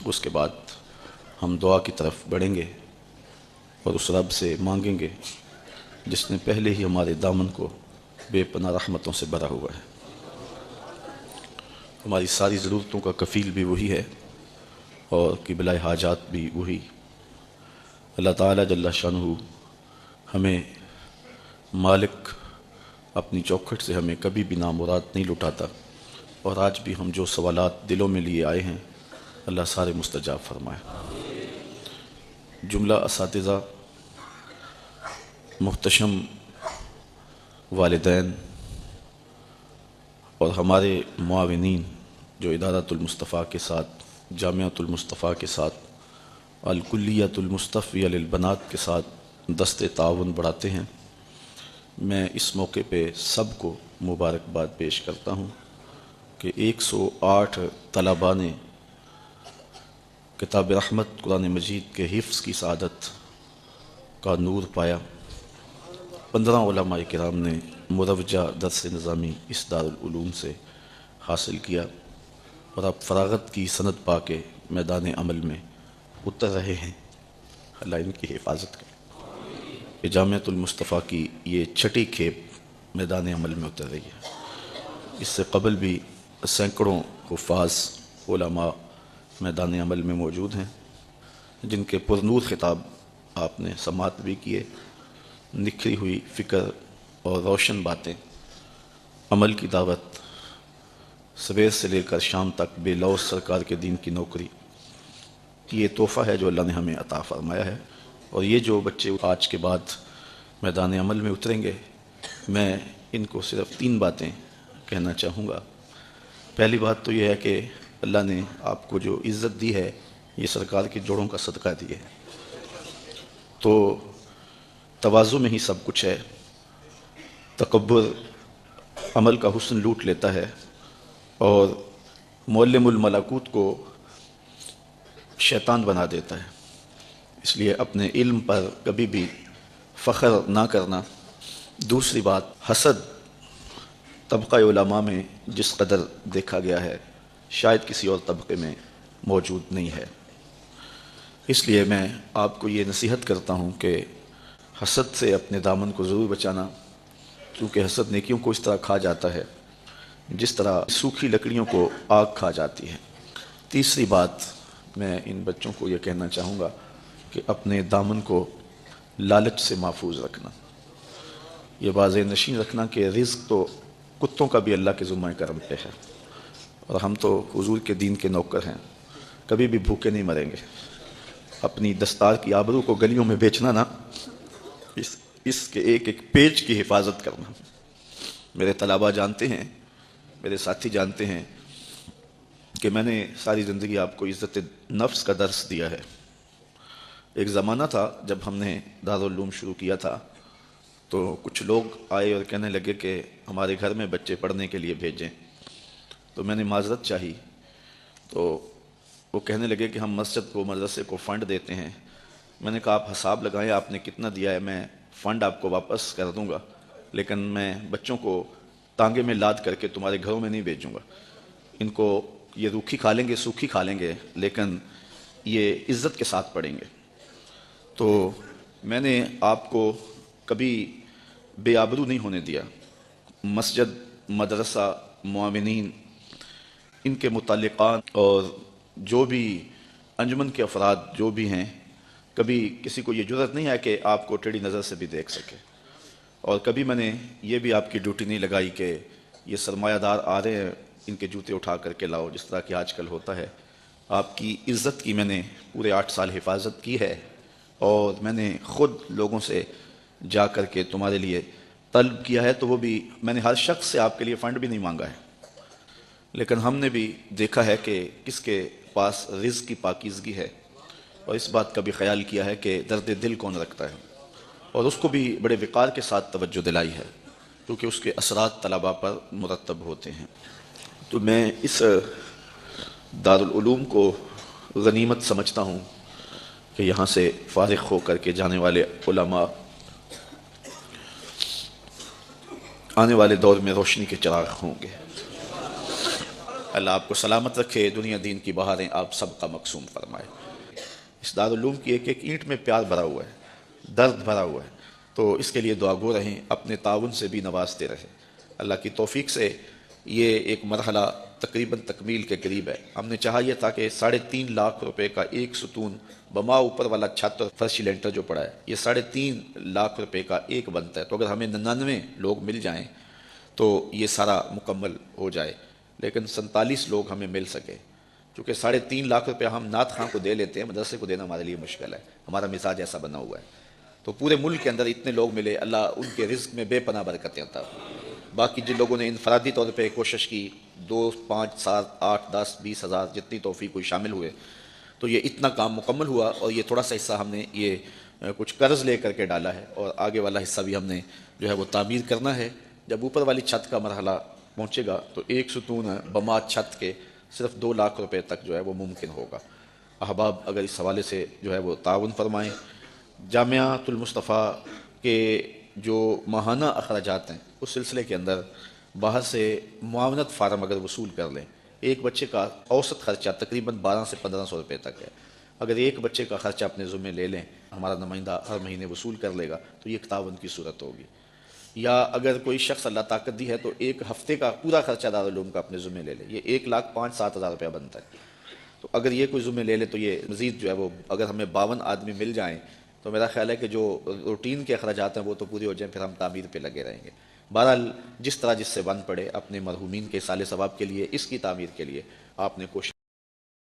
اس کے بعد ہم دعا کی طرف بڑھیں گے اور اس رب سے مانگیں گے جس نے پہلے ہی ہمارے دامن کو بے پناہ رحمتوں سے بھرا ہوا ہے۔ ہماری ساری ضرورتوں کا کفیل بھی وہی ہے اور قبلۂ حاجات بھی وہی۔ اللہ تعالیٰ جل شانہ ہمیں مالک اپنی چوکھٹ سے ہمیں کبھی بھی نامراد نہیں لٹاتا، اور آج بھی ہم جو سوالات دلوں میں لیے آئے ہیں اللہ سارے مستجاب فرمائے۔ جملہ اساتذہ، محتشم والدین اور ہمارے معاونین جو ادارۃ المصطفیٰ کے ساتھ، جامعۃ المصطفیٰ کے ساتھ، الکلیۃ المصطفیہ للبنات کے ساتھ دست تعاون بڑھاتے ہیں، میں اس موقع پہ سب کو مبارکباد پیش کرتا ہوں کہ 108 طلباء نے کتاب رحمت قرآن مجید کے حفظ کی سعادت کا نور پایا۔ 15 علماء کرام نے مروجہ درس نظامی اس دارالعلوم سے حاصل کیا اور اب فراغت کی سند پا کے میدان عمل میں اتر رہے ہیں۔ اللہ ان کی حفاظت کرے۔ جامعۃ المصطفیٰ کی یہ چھٹی کھیپ میدان عمل میں اتر رہی ہے۔ اس سے قبل بھی سینکڑوں حفاظ علماء میدان عمل میں موجود ہیں جن کے پرنور خطاب آپ نے سماعت بھی کیے۔ نکھری ہوئی فکر اور روشن باتیں، عمل کی دعوت، سویر سے لے کر شام تک بے لوث سرکار کے دین کی نوکری، یہ تحفہ ہے جو اللہ نے ہمیں عطا فرمایا ہے۔ اور یہ جو بچے آج کے بعد میدان عمل میں اتریں گے، میں ان کو صرف 3 باتیں کہنا چاہوں گا۔ پہلی بات تو یہ ہے کہ اللہ نے آپ کو جو عزت دی ہے یہ سرکار کے جوڑوں کا صدقہ دی ہے، تو تواضع میں ہی سب کچھ ہے۔ تکبر عمل کا حسن لوٹ لیتا ہے اور معلم الملکوت کو شیطان بنا دیتا ہے، اس لیے اپنے علم پر کبھی بھی فخر نہ کرنا۔ دوسری بات، حسد طبقہ علماء میں جس قدر دیکھا گیا ہے شاید کسی اور طبقے میں موجود نہیں ہے، اس لیے میں آپ کو یہ نصیحت کرتا ہوں کہ حسد سے اپنے دامن کو ضرور بچانا، کیونکہ حسد نیکیوں کو اس طرح کھا جاتا ہے جس طرح سوکھی لکڑیوں کو آگ کھا جاتی ہے۔ تیسری بات، میں ان بچوں کو یہ کہنا چاہوں گا کہ اپنے دامن کو لالچ سے محفوظ رکھنا، یہ واضح نشین رکھنا کہ رزق تو کتوں کا بھی اللہ کے ذمہ کرم پہ ہے، اور ہم تو حضور کے دین کے نوکر ہیں، کبھی بھی بھوکے نہیں مریں گے۔ اپنی دستار کی آبرو کو گلیوں میں بیچنا نہ، اس کے ایک ایک پیج کی حفاظت کرنا۔ میرے طلباء جانتے ہیں، میرے ساتھی جانتے ہیں کہ میں نے ساری زندگی آپ کو عزت نفس کا درس دیا ہے۔ ایک زمانہ تھا جب ہم نے دارالعلوم شروع کیا تھا تو کچھ لوگ آئے اور کہنے لگے کہ ہمارے گھر میں بچے پڑھنے کے لیے بھیجیں، تو میں نے معذرت چاہی، تو وہ کہنے لگے کہ ہم مسجد کو، مدرسے کو فنڈ دیتے ہیں۔ میں نے کہا آپ حساب لگائیں آپ نے کتنا دیا ہے، میں فنڈ آپ کو واپس کر دوں گا، لیکن میں بچوں کو ٹانگے میں لاد کر کے تمہارے گھروں میں نہیں بھیجوں گا۔ ان کو یہ روکھی کھا لیں گے، سوکھی کھا لیں گے، لیکن یہ عزت کے ساتھ پڑھیں گے۔ تو میں نے آپ کو کبھی بے آبرو نہیں ہونے دیا۔ مسجد، مدرسہ، معاونین، ان کے متعلقان اور جو بھی انجمن کے افراد جو بھی ہیں، کبھی کسی کو یہ جرأت نہیں ہے کہ آپ کو ٹیڑھی نظر سے بھی دیکھ سکے، اور کبھی میں نے یہ بھی آپ کی ڈیوٹی نہیں لگائی کہ یہ سرمایہ دار آ رہے ہیں ان کے جوتے اٹھا کر کے لاؤ، جس طرح کہ آج کل ہوتا ہے۔ آپ کی عزت کی میں نے پورے 8 سال حفاظت کی ہے، اور میں نے خود لوگوں سے جا کر کے تمہارے لیے طلب کیا ہے، تو وہ بھی میں نے ہر شخص سے آپ کے لیے فنڈ بھی نہیں مانگا ہے، لیکن ہم نے بھی دیکھا ہے کہ کس کے پاس رزق کی پاکیزگی ہے، اور اس بات کا بھی خیال کیا ہے کہ درد دل کون رکھتا ہے، اور اس کو بھی بڑے وقار کے ساتھ توجہ دلائی ہے، کیونکہ اس کے اثرات طلباء پر مرتب ہوتے ہیں۔ تو میں اس دارالعلوم کو غنیمت سمجھتا ہوں کہ یہاں سے فارغ ہو کر کے جانے والے علماء آنے والے دور میں روشنی کے چراغ ہوں گے۔ اللہ آپ کو سلامت رکھے، دنیا دین کی بہاریں آپ سب کا مقصوم فرمائے۔ اس دارالعلوم کی ایک ایک اینٹ میں پیار بھرا ہوا ہے، درد بھرا ہوا ہے، تو اس کے لیے دعا گو رہیں، اپنے تعاون سے بھی نوازتے رہیں۔ اللہ کی توفیق سے یہ ایک مرحلہ تقریباً تکمیل کے قریب ہے۔ ہم نے چاہا یہ تھا کہ 3.5 لاکھ روپے کا ایک ستون بما اوپر والا چھت اور فرشی لینٹر جو پڑا ہے، یہ 3.5 لاکھ روپے کا ایک بنتا ہے، تو اگر ہمیں 99 لوگ مل جائیں تو یہ سارا مکمل ہو جائے، لیکن 47 لوگ ہمیں مل سکے۔ چونکہ 3.5 لاکھ روپے ہم نعت خاں کو دے لیتے ہیں، مدرسے کو دینا ہمارے لیے مشکل ہے، ہمارا مزاج ایسا بنا ہوا ہے۔ تو پورے ملک کے اندر اتنے لوگ ملے، اللہ ان کے رزق میں بے پناہ برکتیں عطا فرمائے۔ باقی جن لوگوں نے انفرادی طور پہ کوشش کی، 2 5 7 8 10 20 ہزار جتنی توفیق کوئی شامل ہوئے، تو یہ اتنا کام مکمل ہوا، اور یہ تھوڑا سا حصہ ہم نے یہ کچھ قرض لے کر کے ڈالا ہے، اور آگے والا حصہ بھی ہم نے جو ہے وہ تعمیر کرنا ہے۔ جب اوپر والی چھت کا مرحلہ پہنچے گا تو ایک ستون بما چھت کے صرف 2 لاکھ روپے تک جو ہے وہ ممکن ہوگا۔ احباب اگر اس حوالے سے جو ہے وہ تعاون فرمائیں۔ جامعۃ المصطفیٰ کے جو ماہانہ اخراجات ہیں اس سلسلے کے اندر باہر سے معاونت فارم اگر وصول کر لیں، ایک بچے کا اوسط خرچہ تقریباً 1200 سے 1500 روپے تک ہے۔ اگر ایک بچے کا خرچہ اپنے ذمہ لے لیں، ہمارا نمائندہ ہر مہینے وصول کر لے گا، تو یہ ایک تعاون کی صورت ہوگی۔ یا اگر کوئی شخص اللہ طاقت دی ہے تو ایک ہفتے کا پورا خرچہ دارالعلوم کا اپنے ذمہ لے لے، یہ 1,05,000-7,000 روپیہ بنتا ہے۔ تو اگر یہ کوئی ذمہ لے لے تو یہ مزید جو ہے وہ، اگر ہمیں 52 آدمی مل جائیں تو میرا خیال ہے کہ جو روٹین کے اخراجات ہیں وہ تو پورے ہو جائیں، پھر ہم تعمیر پہ لگے رہیں گے۔ بہرحال جس طرح جس سے بن پڑے، اپنے مرحومین کے صالح ثواب کے لیے، اس کی تعمیر کے لیے آپ نے کوشش